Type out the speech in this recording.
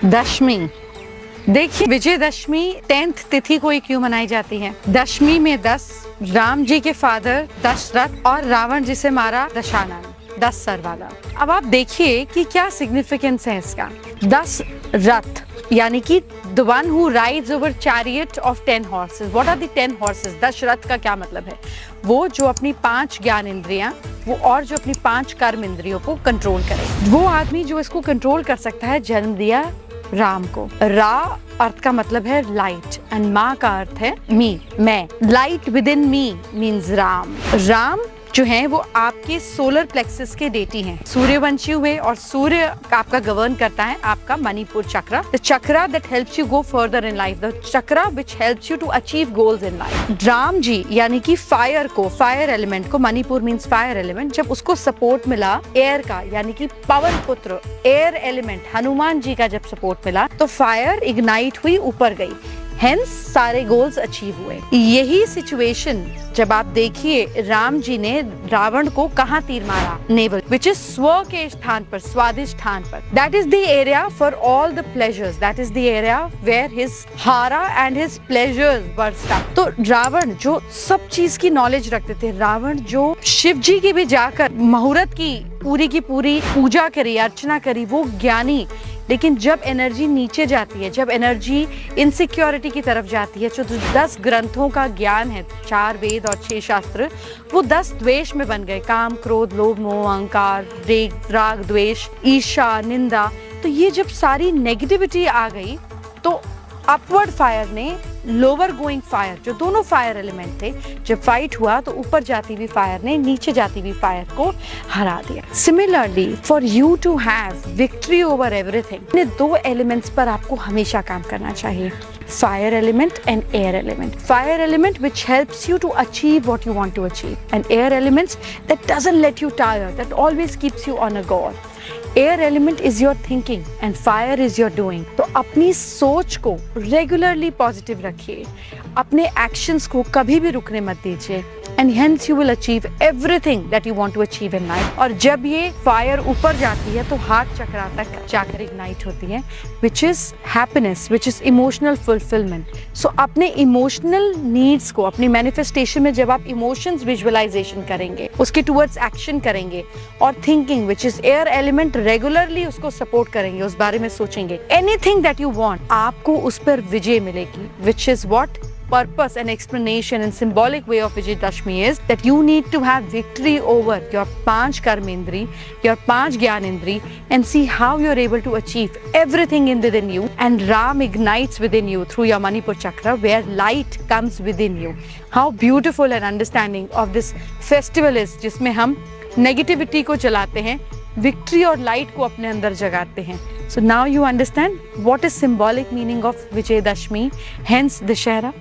दशमी, देखिए विजयदशमी 10th तिथि को ही क्यों मनाई जाती है। दशमी में 10, राम जी के फादर दशरथ और रावण जिसे मारा दशानन, 10 सर वाला। अब आप देखिए कि क्या सिग्निफिकेंस है इसका। 10 रथ यानी कि the one who rides over chariot of 10 horses. What are the 10 horses? Dasharath का क्या मतलब है? वो जो अपनी 5 ज्ञान इंद्रियां वो और जो अपनी 5 कर्म इंद्रियों को कंट्रोल करे, वो आदमी जो इसको कंट्रोल कर सकता है, जन्म दिया राम को। रा अर्थ का मतलब है लाइट एंड माँ का अर्थ है मी, मैं। Light with in me means Ram. Ram जो है वो आपके सोलर प्लेक्सस के डेटी हैं, सूर्यवंशी हुए और सूर्य आपका गवर्न करता है आपका Manipur chakra, the chakra that helps you go further in life, the chakra which helps you to achieve goals in life. Ram ji यानी कि फायर को, फायर एलिमेंट को, मणिपुर मीन्स फायर एलिमेंट, जब उसको सपोर्ट मिला एयर का यानी कि पवन पुत्र एयर एलिमेंट हनुमान जी का जब सपोर्ट मिला तो फायर इग्नाइट हुई, ऊपर गई, हेंस सारे गोल्स अचीव हुए। यही सिचुएशन जब आप देखिए राम जी ने रावण को कहाँ तीर मारा, नेवल, विच इज स्व के स्थान पर, स्वादिष्ट स्थान पर। That is the area for all the pleasures, that is the area where his hara and his pleasures were stuck. तो रावण जो सब चीज की नॉलेज रखते थे, रावण जो शिव जी के भी जाकर मुहूर्त की पूरी पूजा करी, अर्चना करी, वो ज्ञानी, लेकिन जब एनर्जी नीचे जाती है, जब एनर्जी इनसिक्योरिटी की तरफ जाती है, जो 10 ग्रंथों का ज्ञान है, 4 वेद और 6 शास्त्र, वो 10 द्वेष में बन गए, काम, क्रोध, लोभ, मोह, अहंकार, राग, द्वेष, ईर्ष्या, निंदा। तो ये जब सारी नेगेटिविटी आ गई तो अपवर्ड फायर ने लोअर गोइंग फायर, जो दोनों फायर एलिमेंट थे, जब फाइट हुआ तो ऊपर जाती हुई फायर ने नीचे जाती हुई फायर को हरा दिया। Similarly for you to have victory over everything, इन 2 एलिमेंट्स पर आपको हमेशा काम करना चाहिए, fire element and air element. Fire element which helps you to achieve what you want to achieve, and air elements that doesn't let you tire, that always keeps you on a goal. Air element is your thinking and fire is your doing. तो अपनी सोच को regularly positive रखिए, अपने actions को कभी भी रुकने मत दीजिए, and hence you will achieve everything that you want to achieve in life. और जब ये फायर ऊपर जाती है तो हार्ट चक्र तक जाकर इग्नाइट होती है, which is happiness, which is emotional fulfilment. So अपने इमोशनल नीड्स को, अपनी मैनिफेस्टेशन में जब आप इमोशंस विजुअलाइजेशन करेंगे, उसके टुवर्ड्स एक्शन करेंगे, और thinking which is air element regularly उसको सपोर्ट करेंगे, उस बारे में सोचेंगे, एनीथिंग दैट यू वांट, आपको उस पर विजय मिलेगी। Which is what purpose and explanation and symbolic way of Vijayadashmi is that you need to have victory over your 5 karmendri, your 5 gyanendri, and see how you're able to achieve everything in within you, and Ram ignites within you through your Manipur chakra where light comes within you. How beautiful and understanding of this festival is, जिसमें हम negativity को जलाते हैं, victory और light को अपने अंदर जगाते हैं। So now you understand what is symbolic meaning of Vijayadashmi, hence Dashera.